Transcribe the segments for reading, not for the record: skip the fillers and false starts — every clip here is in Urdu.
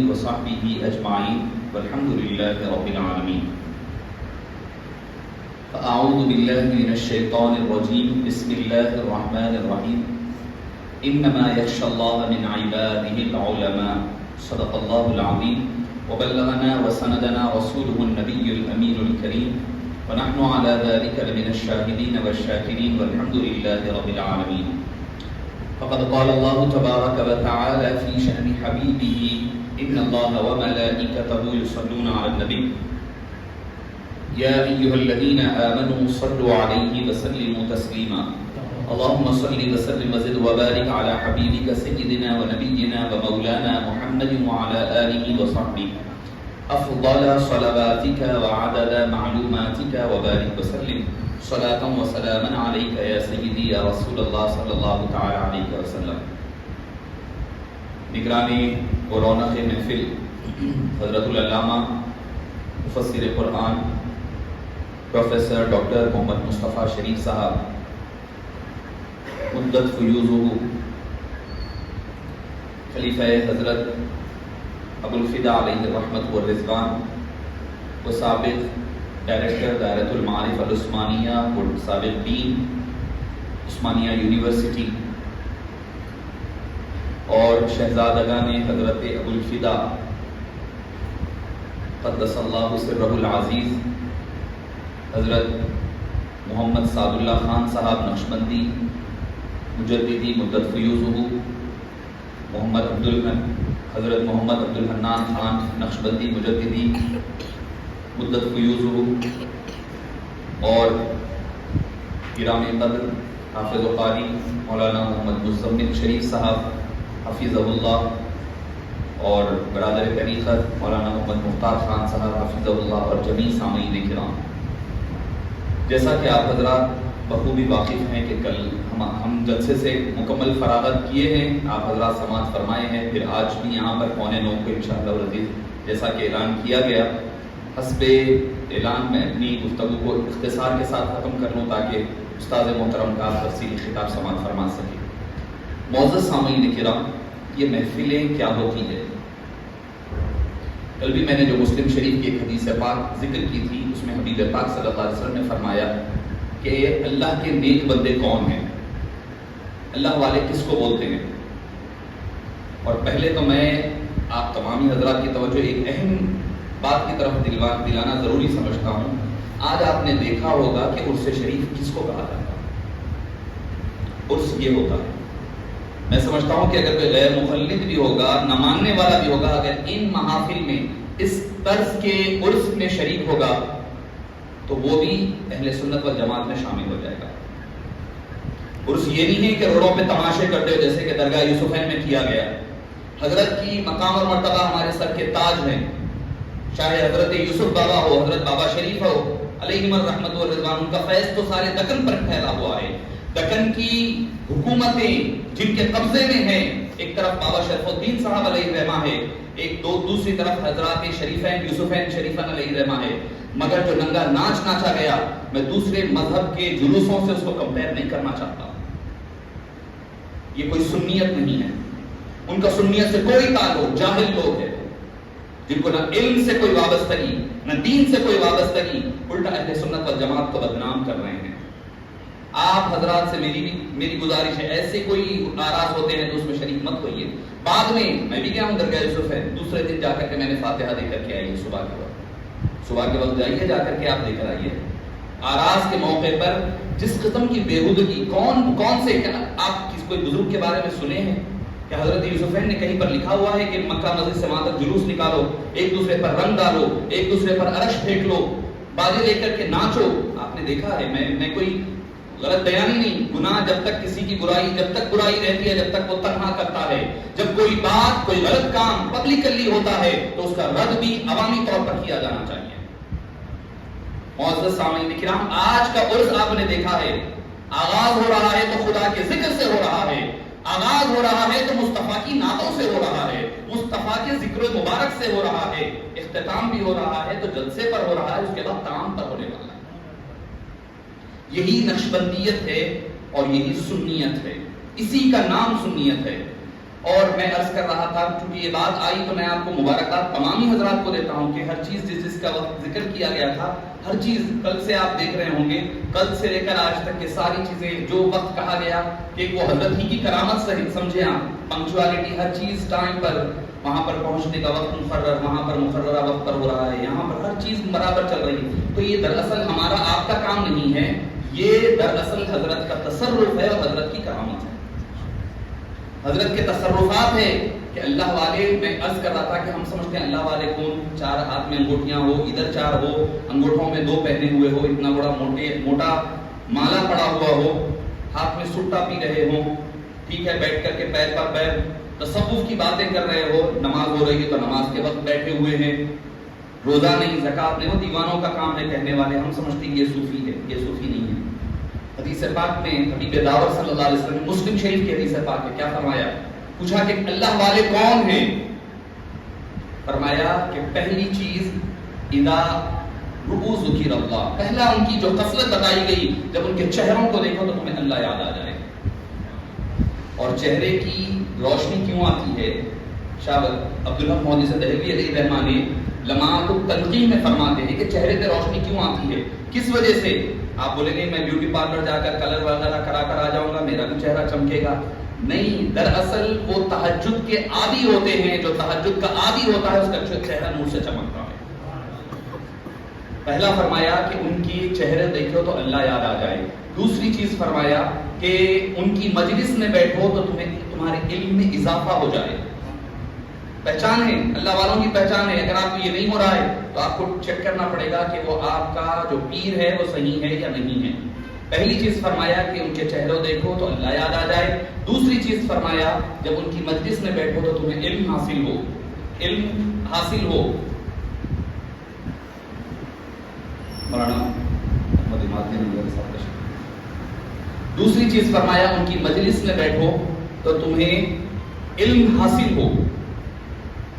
وصحبه أجمعين والحمد لله رب العالمين. فأعوذ بالله من الشيطان الرجيم. بسم الله الرحمن الرحيم. إنما يخشى الله من عباده العلماء. صدق الله العظيم. وبلغنا وسندنا رسوله النبي الأمين الكريم ونحن على ذلك لمن الشاهدين والشاكرين والحمد لله رب العالمين. فقد قال الله تبارك وتعالى في شأن حبيبه إن الله وملائكته يصلون على النبي يا أيها الذين آمنوا صلوا عليه وسلموا تسليما. اللهم صل وسلم وزد وبارك على حبيبك سيدنا ونبينا ومولانا محمد وعلى آله وصحبه أفضل صلواتك وعدد معلوماتك وبارك وسلم صلاة وسلاما عليك يا سيدي يا رسول الله صلی اللہ تعالی علیہ وسلم. نگرانی و رونق محفل حضرت العلامہ مفسر قرآن پروفیسر ڈاکٹر محمد مصطفیٰ شریف صاحب مدت فیوزہ، خلیفہ حضرت ابو الفدا علیہ الرحمت والرضوان و سابق ڈائریکٹر دائرۃ المعارف العثمانیہ اور سابق دین عثمانیہ یونیورسٹی اور شہزادگان حضرت ابو الفدا قدس اللہ سرہ العزیز حضرت محمد سعد اللہ خان صاحب نقشبندی مجددی مدت فیوزہ، حضرت محمد عبد الحنان خان نقشبندی مجددی مدت فیوزہ، اور کرام قدر حافظ و قاری مولانا محمد مزمل شریف صاحب حفیظہ اللہ، اور برادر طریقت مولانا محمد مختار خان صاحب حفیظہ اللہ، اور جمیع سامعین کرام. جیسا کہ آپ حضرات بخوبی واقف ہیں کہ کل ہم جلسے سے مکمل فراغت کیے ہیں، آپ حضرات سماعت فرمائے ہیں، پھر آج بھی یہاں پر 8:45 کو انشاءاللہ العزیز جیسا کہ اعلان کیا گیا حسب اعلان میں اپنی گفتگو کو اختصار کے ساتھ ختم کر لوں تاکہ استاد محترم کا تفصیلی خطاب سماعت فرما سکے. معزز سامعین کرام، یہ محفلیں کیا ہوتی ہے؟ کل بھی میں نے جو مسلم شریف کی ایک حدیث پاک ذکر کی تھی، اس میں حبیب پاک صلی اللہ علیہ وسلم نے فرمایا کہ اللہ کے نیک بندے کون ہیں، اللہ والے کس کو بولتے ہیں. اور پہلے تو میں آپ تمامی حضرات کی توجہ ایک اہم بات کی طرف دلانا ضروری سمجھتا ہوں. آج آپ نے دیکھا ہوگا کہ عرس شریف کس کو کہا جاتا ہے. عرس یہ ہوتا ہے، میں سمجھتا ہوں کہ اگر کوئی غیر مخلد بھی ہوگا، نہ ماننے والا بھی ہوگا، اگر ان محافل میں اس طرز کے عرس میں شریک ہوگا تو وہ بھی اہل سنت والجماعت میں شامل ہو جائے گا. عرس یہ نہیں ہے کہ روڈوں پہ تماشے کرتے ہو جیسے کہ درگاہ یوسفین میں کیا گیا. حضرت کی مقام اور مرتبہ ہمارے سر کے تاج ہیں، چاہے حضرت یوسف بابا ہو، حضرت بابا شریف ہو علیہم الرحمت والرضوان، ان کا فیض تو سارے دکن پر پھیلا ہوا ہے. دکن کی حکومتیں جن کے قبضے میں ہیں، ایک طرف بابا شرف الدین صاحب علیہ الرحمہ ہے، دوسری طرف حضرات شریفین یوسفین شریفین علیہ الرحمہ ہے. مگر جو ننگا ناچ ناچا گیا، میں دوسرے مذہب کے جلوسوں سے اس کو کمپیئر نہیں کرنا چاہتا. یہ کوئی سنیت نہیں ہے، ان کا سنیت سے کوئی تعلق، جاہل لوگ ہیں جن کو نہ علم سے کوئی وابستگی نہ دین سے کوئی وابستگی، الٹا اہل سنت والجماعت کو بدنام کر رہے ہیں. آپ حضرات سے میری گزارش ہے، ایسے کوئی ناراض ہوتے ہیں تو اس میں شریک مت ہوئیے. بعد میں بھی گیا ہوں درگاہ یوسف ہے، دوسرے دن جا کر کے میں نے فاتحہ دے کر کے آئی. صبح کے وقت جائیے، جا کر کے آپ دے کر آئیے. آراز کے موقع پر جس قسم کی بےہودگی، کون سے آپ کوئی بزرگ کے بارے میں سنے ہیں کہ حضرت یوسفین نے کہیں پر لکھا ہوا ہے کہ مکہ مسجد سے وہاں تک جلوس نکالو، ایک دوسرے پر رنگ ڈالو، ایک دوسرے پر عرش پھینک لو، بازے لے کر کے ناچو. آپ نے دیکھا ہے، میں کوئی غلط بیانی نہیں. گناہ جب تک کسی کی برائی، جب تک برائی رہتی ہے، جب تک وہ تنہا کرتا ہے. جب کوئی بات، کوئی غلط کام پبلکلی ہوتا ہے تو اس کا رد بھی عوامی طور پر کیا جانا چاہیے. معزز سامعین کرام، آج کا عرس آپ نے دیکھا ہے، آغاز ہو رہا ہے تو خدا کے ذکر سے ہو رہا ہے، آغاز ہو رہا ہے تو مصطفیٰ کی نعتوں سے ہو رہا ہے، مصطفیٰ کے ذکر مبارک سے ہو رہا ہے. اختتام بھی ہو رہا ہے تو جلسے پر ہو رہا ہے، اس کے بعد تمام پر ہونے والا ہے. یہی نقشبندیت ہے اور یہی سنیت ہے، اسی کا نام سنیت ہے. اور میں عرض کر رہا تھا چونکہ یہ بات آئی تو میں آپ کو مبارکباد تمامی حضرات کو دیتا ہوں کہ ہر چیز جس کا وقت ذکر کیا گیا تھا، ہر چیز کل سے آپ دیکھ رہے ہوں گے، کل سے لے کر آج تک کے ساری چیزیں جو وقت کہا گیا کہ وہ حضرت ہی کی کرامت سے سمجھے آپ، پنکچوالٹی، ہر چیز ٹائم پر، وہاں پر پہنچنے کا وقت مقرر، وہاں پر مقررہ وقت پر ہو رہا ہے، یہاں پر ہر چیز برابر چل رہی ہے. تو یہ دراصل ہمارا آپ کا کام نہیں ہے، یہ دراصل حضرت کا تصرف ہے اور حضرت کی کرامت ہے. حضرت کے تصرفات ہے کہ اللہ والے، میں عرض کر رہا تھا کہ ہم سمجھتے ہیں اللہ والے کون، 4 ہاتھ میں انگوٹھیاں ہو، ادھر 4 ہو، انگوٹھوں میں 2 پہنے ہوئے ہو، اتنا بڑا موٹا مالا پڑا ہوا ہو، ہاتھ میں سٹا پی رہے ہوں، ٹھیک ہے، بیٹھ کر کے پیر پر پیر تصوف کی باتیں کر رہے ہو، نماز ہو رہی ہے تو نماز کے وقت بیٹھے ہوئے ہیں، روزہ نہیں، زکات نہیں، وہ دیوانوں کا کام ہے کہنے والے. ہم سمجھتے ہیں یہ صوفی ہے، یہ صوفی نہیں ہے. حدیث پاک میں حبیب دعوت صلی اللہ علیہ وسلم، مسلم شریف کی حدیث پاک میں کیا فرمایا؟ پوچھا کہ اللہ والے کون ہیں؟ فرمایا کہ پہلی چیز اذا رؤوا ذکر اللہ، پہلا ان کی جو خصلت بتائی گئی، جب ان کے چہروں کو دیکھو تو تمہیں اللہ یاد آ جائے. اور چہرے کی روشنی کیوں آتی ہے؟ شاہ عبدالحق محدث دہلوی علیہ الرحمہ نے لمعات التنقیح میں فرماتے ہیں کہ چہرے پہ روشنی کیوں آتی ہے، کس وجہ سے؟ آپ بولیں گے میں بیوٹی پارلر جا کر کلر وغیرہ کرا کر آ جاؤں گا، میرا بھی چہرہ چمکے گا. نہیں، دراصل وہ تہجد کے عادی ہوتے ہیں، جو تہجد کا عادی ہوتا ہے اس کا چہرہ نور سے چمکتا ہے. پہلا فرمایا کہ ان کی چہرے دیکھو تو اللہ یاد آ جائے. دوسری چیز فرمایا کہ ان کی مجلس میں بیٹھو تو تمہارے علم میں اضافہ ہو جائے. پہچان ہے، اللہ والوں کی پہچان ہے. اگر آپ کو یہ نہیں ہو رہا ہے تو آپ کو چیک کرنا پڑے گا کہ وہ آپ کا جو پیر ہے وہ صحیح ہے یا نہیں ہے. پہلی چیز فرمایا کہ ان کے چہروں دیکھو تو اللہ یاد آ جائے. دوسری چیز فرمایا جب ان کی مجلس میں بیٹھو تو تمہیں علم حاصل ہو، علم حاصل ہو. مولانا محمد اماد نے میرے ساتھ دوسری چیز فرمایا ان کی مجلس میں بیٹھو تو تمہیں علم حاصل ہو.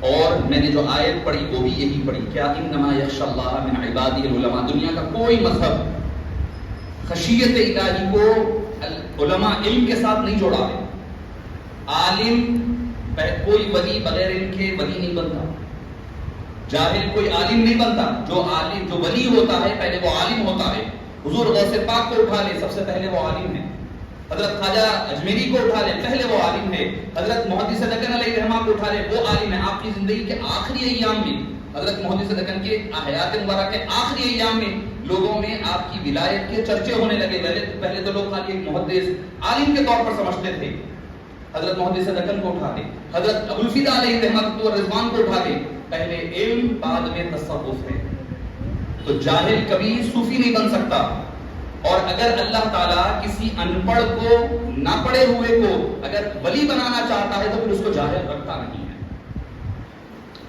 اور میں نے جو آیت پڑھی وہ بھی یہی پڑھی، کیا انما یخشی اللہ من عبادہ العلماء. دنیا کا کوئی مذہب خشیت الہی کو علماء علم کے ساتھ نہیں جوڑا ہے. عالم، کوئی ولی بغیر علم کے ولی نہیں بنتا، جاہل کوئی عالم نہیں بنتا. جو عالم، جو ولی ہوتا ہے پہلے وہ عالم ہوتا ہے. حضور غوث پاک کو اٹھا لے، سب سے پہلے وہ عالم ہے. حضرت خواجہ اجمیری کو اٹھا لے، پہلے وہ عالم ہے. حضرت محدث دکن علیہ الرحمہ کو اٹھا لے، وہ عالم ہے. آپ کی زندگی کے آخری ایام میں، حضرت محدث دکن کے حیات مبارک کے آخری ایام میں لوگوں میں آپ کی ولایت کے چرچے ہونے لگے. پہلے تو لوگ خالی ایک محدث عالم کے طور پر سمجھتے تھے. حضرت محدث دکن کو اٹھا لے، حضرت ابوالفدا علیہ الرحمۃ والرضوان کو اٹھا لے. پہلے علم، بعد میں تصوف ہے. تو جاہل کبھی صوفی نہیں بن سکتا. اور اگر اللہ تعالیٰ کسی ان پڑھ کو، نہ پڑھے ہوئے کو اگر ولی بنانا چاہتا ہے تو پھر اس کو جاہل رکھتا نہیں ہے،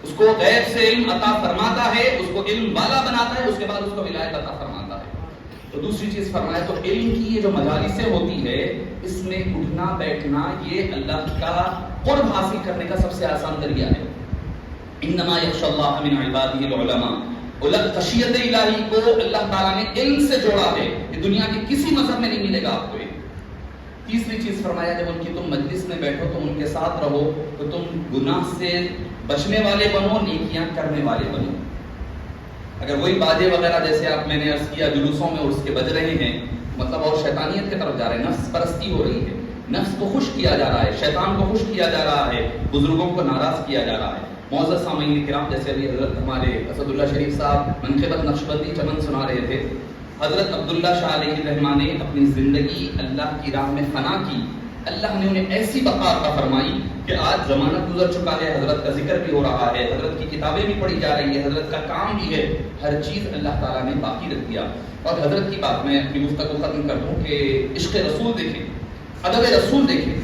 اس کو غیب سے علم عطا فرماتا ہے، اس کو علم والا بناتا ہے، اس کے بعد اس کو ولایت عطا فرماتا ہے. تو دوسری چیز فرمایا تو علم کی یہ جو مجالسیں ہوتی ہے، اس میں اٹھنا بیٹھنا یہ اللہ کا قرب حاصل کرنے کا سب سے آسان ذریعہ ہے. انما یخشی اللہ من عبادہ العلماء. خشیت الہی کو اللہ تعالیٰ نے علم سے جوڑا ہے. یہ دنیا کے کسی مذہب میں نہیں ملے گا آپ کو. تیسری چیز فرمایا جب ان کی تم مجلس میں بیٹھو تو ان کے ساتھ رہو تو تم گناہ سے بچنے والے بنو، نیکیاں کرنے والے بنو. اگر وہی باجے وغیرہ جیسے آپ میں نے عرض کیا جلوسوں میں اس کے بج رہے ہیں، مطلب اور شیطانیت کی طرف جا رہے ہیں، نفس پرستی ہو رہی ہے، نفس کو خوش کیا جا رہا ہے، شیطان کو خوش کیا جا رہا ہے، بزرگوں کو ناراض کیا جا رہا ہے. معزز سامعین کرام، جیسے ابھی حضرت ہمارے اسد اللہ شریف صاحب منقبت نقشبندی چمن سنا رہے تھے، حضرت عبداللہ شاہ علیہ الرحمہ نے اپنی زندگی اللہ کی راہ میں فنا کی. اللہ نے انہیں ایسی بقا عطا فرمائی کہ آج زمانہ گزر چکا ہے، حضرت کا ذکر بھی ہو رہا ہے، حضرت کی کتابیں بھی پڑھی جا رہی ہے، حضرت کا کام بھی ہے، ہر چیز اللہ تعالیٰ نے باقی رکھ دیا. اور حضرت کی بات میں اپنی گفتگو ختم کر دوں کہ عشق رسول دیکھیں، ادب رسول دیکھیں.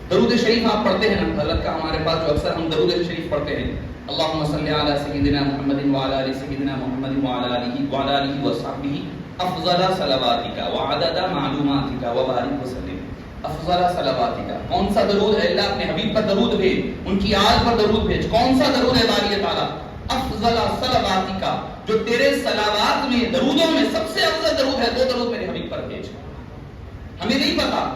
درود شریف آپ پڑھتے ہیں نا، حضرت کا ہمارے پاس جو اکثر ہم درود شریف پڑھتے ہیں، اللہم صلی علی سیدنا محمد وعلی آل سیدنا محمد وعلی آلہ وصحبہ افضل صلواتک وعدد معلوماتک وبارک وسلم. افضل صلواتک، کون سا درود ہے؟ اللہ اپنے حبیب پر درود بھیج، ان کی آل پر درود بھیج. کون سا درود ہے باری تعالیٰ؟ افضل صلواتک، جو تیرے صلوات میں، درودوں میں سب سے افضل درود ہے، وہ درود میرے حبیب پر بھیج. ہمیں نہیں پتا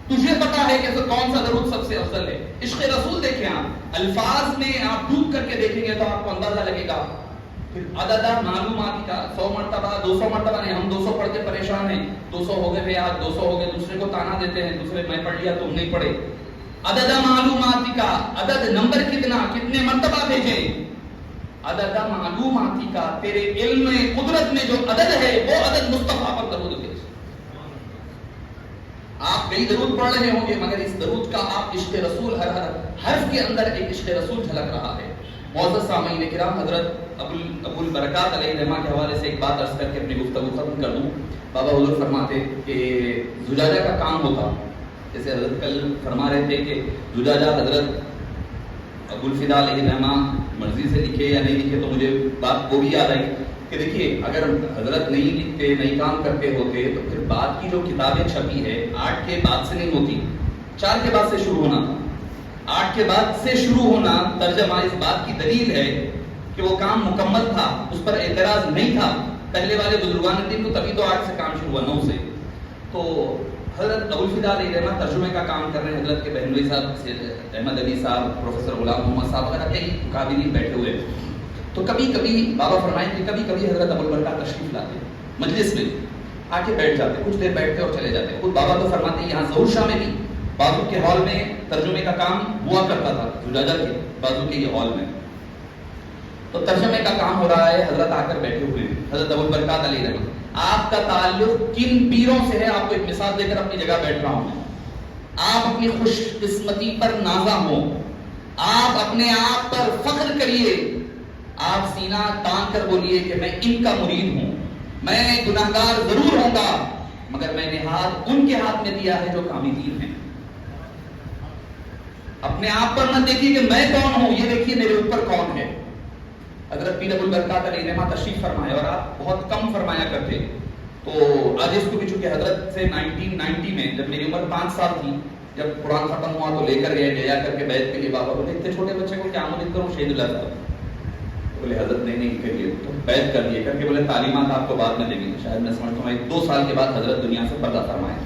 تجھے پتا ہے کہ کون سا درود سب سے افضل ہے. عشق رسول دیکھیں آپ, الفاظ میں آپ ڈوب کر کے دیکھیں گے تو آپ کو اندازہ لگے گا. پھر عدد معلوماتی کا 100 مرتبہ 200 مرتبہ نہیں, ہم 200 پڑھ کے پریشان ہیں, 200 ہو گئے آج 200 ہو گئے, دوسرے کو تانا دیتے ہیں, دوسرے میں پڑھ لیا تم نہیں پڑھے. عدد معلوماتی کا, عدد نمبر کتنا, کتنے مرتبہ بھیجیں. عدد معلوماتی کا, تیرے علم قدرت میں جو عدد ہے وہ عدد مصطفیٰ پر درود بھیج. آپ کئی درود پڑھ رہے ہوں گے مگر اس درود کا آپ عشق رسول ہر حرف کے اندر ایک عشق رسول جھلک رہا ہے. معزز سامعین کرام, حضرت ابو البرکات علیہ الرحمہ کے حوالے سے ایک بات عرض کر کے اپنی گفتگو ختم کر دوں. بابا حضور فرماتے کہ زجاجہ کا کام ہوتا, جیسے حضرت کل فرما رہے تھے کہ زجاجہ حضرت ابو الفدا علیہ الرحمہ مرضی سے لکھے یا نہیں لکھے, تو مجھے بات وہ بھی یاد آئی کہ دیکھیے اگر حضرت نہیں لکھتے, نہیں کام کرتے ہوتے تو پھر بعد کی جو کتابیں چھپی ہے 8 کے بعد سے نہیں ہوتی, 4 کے بعد سے شروع ہونا تھا. 8 کے بعد سے شروع ہونا ترجمہ اس بات کی دلیل ہے کہ وہ کام مکمل تھا, اس پر اعتراض نہیں تھا. پہلے والے بزرگان دین کو تبھی تو 8 سے کام شروع ہوا, 9 سے. تو حضرت ابو الفدا علیہ الرحمہ ترجمے کا کام کر رہے ہیں, حضرت کے بہنوئی صاحب احمد علی صاحب, پروفیسر غلام محمد صاحب وغیرہ کئی قابلین بیٹھے ہوئے. تو کبھی کبھی بابا فرمائیں کہ کبھی کبھی حضرت ابو البرکات تشریف لاتے مجلس میں, آ کے بیٹھ جاتے, کچھ دیر بیٹھتے اور چلے جاتے. خود بابا تو فرماتے ہیں یہاں ظہور شاہ میں بھی بازو کے ہال میں ترجمے کا کام ہوا کرتا تھا, زجاجہ کے بازو کے یہ ہال میں. تو ترجمے کا کام ہو رہا ہے, حضرت آ کر بیٹھے ہوئے ہیں, حضرت ابو البرکات علیہ الرحمہ. آپ کا تعلق کن پیروں سے ہے, آپ کو ایک مثال دے کر اپنی جگہ بیٹھ رہا ہوں. آپ اپنی خوش قسمتی پر نازا ہوں, آپ اپنے آپ پر فخر کریے, آپ سینہ تان کر بولیے کہ میں ان کا مرید ہوں, میں گناہگار ضرور ہوں گا مگر میں نے ہاتھ ان کے ہاتھ میں دیا ہے جو کاملین ہیں. اپنے آپ پر نہ دیکھیے کہ میں کون ہوں, یہ دیکھیے میرے اوپر کون ہے. حضرت پیر ابو البرکات علیہ الرحمہ تشریف فرمائے اور آپ بہت کم فرمایا کرتے. تو آج اس کو بھی چونکہ حضرت سے 1990 میں جب میری عمر 5 سال تھی, جب قرآن ختم ہوا تو لے کر گئے, لے جا کر کے بیعت کے لیے. بابا بولے اتنے چھوٹے بچے کو کیا مرید کروں, شہید اللہ صاحب. بولے حضرت نہیں کریے, تو بیعت کر دیے, کر کے بولے تعلیمات آپ کو بعد میں دیں گے. شاید میں سمجھتا ہوں 2 سال کے بعد حضرت دنیا سے پردہ فرمائے.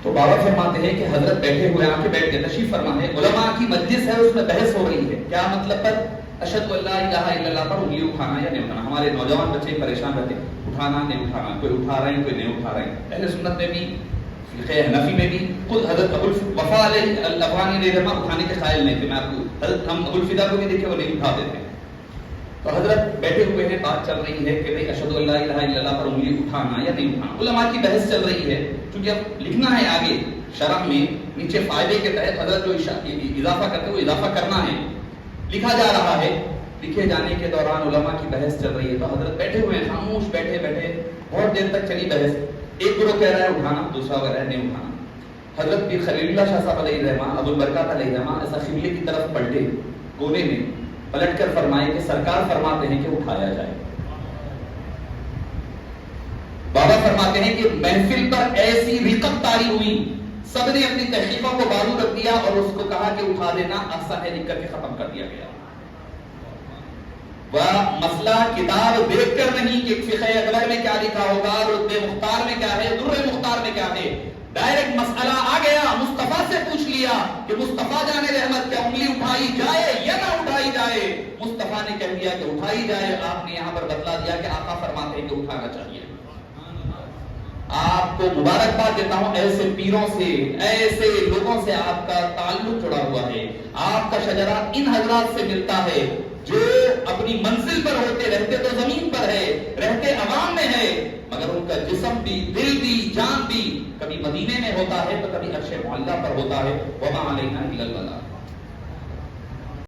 تو بابا فرماتے ہیں کہ حضرت بیٹھے ہوئے آ کے بیٹھ کے تشریف فرما ہے, علماء کی مجلس ہے, اس میں بحث ہو رہی ہے. کیا مطلب پر اشہد اللہ الہ الا اللہ پر انگلی اٹھانا یا نہیں اٹھانا. ہمارے نوجوان بچے پریشان رہتے, اٹھانا نہیں اٹھانا, کوئی اٹھا رہے ہیں کوئی نہیں اٹھا رہے ہیں. اہل سنت میں بھی فقہ حنفی میں بھی خود حضرت ابو الوفا علیہ الافغانی نے رحمہ اٹھانے کے قائل نہیں تھے. میں آپ کو حضرت ہم ابو الفدا کو بھی دیکھے وہ نہیں اٹھاتے تھے. تو حضرت بیٹھے ہوئے ہیں, بات چل رہی ہے کہ بھئی اشہد اللہ الہ الا اللہ پر انگلی اٹھانا یا نہیں اٹھانا. علماء کی بحث چل رہی ہے, کیونکہ اب لکھنا ہے آگے شرح میں نیچے فائدے کے تحت حضرت جو اضافہ کرتے ہیں وہ اضافہ کرنا ہے, لکھا جا رہا ہے. لکھے جانے کے دوران علماء کی بحث چل رہی ہے. تو حضرت بیٹھے ہوئے ہیں, خاموش بیٹھے بیٹھے بہت دیر تک چلی بحث. ایک گروہ کہہ رہا ہے اٹھانا, دوسرا کہہ رہا ہے نہیں اٹھانا. حضرت پیر خلیل اللہ شاہ صاحب علیہ الرحمہ, ابو البرکات علیہ الرحمہ ایسا قبلے کی طرف پلٹے, کونے میں پلٹ کر فرمائے کہ سرکار فرماتے ہیں کہ اٹھایا جائے. بابا فرماتے ہیں کہ محفل پر ایسی رقت طاری ہوئی, سب نے اپنی تحقیقوں کو بازو رکھ دیا اور اس کو کہا کہ اٹھا دینا احسن ہے, لکھ کر کے ختم کر دیا گیا. وہ مسئلہ کتاب دیکھ کر نہیں کہ فقہ اکبر میں کیا لکھا ہوگا, رتبہ مختار میں کیا ہے, در مختار میں کیا ہے. ڈائریکٹ مسئلہ آ گیا, مصطفیٰ سے پوچھ لیا کہ مصطفیٰ جان رحمت کیا انگلی اٹھائی جائے یا نہ اٹھائی جائے. مصطفیٰ نے کہہ دیا کہ اٹھائی جائے. آپ نے یہاں پر بتلا دیا کہ آقا فرماتے ہیں کہ اٹھانا چاہیے. آپ کو مبارکباد دیتا ہوں, ایسے پیروں سے, ایسے لوگوں سے آپ کا تعلق جڑا ہوا ہے. آپ کا شجرہ ان حضرات سے ملتا ہے جو اپنی منزل پر ہوتے, رہتے تو زمین پر ہے, رہتے عوام میں ہے, مگر ان کا جسم بھی, دل بھی, جان بھی کبھی مدینے میں ہوتا ہے تو کبھی عرش معلیٰ پر ہوتا ہے. وما علینا الا البلاغ.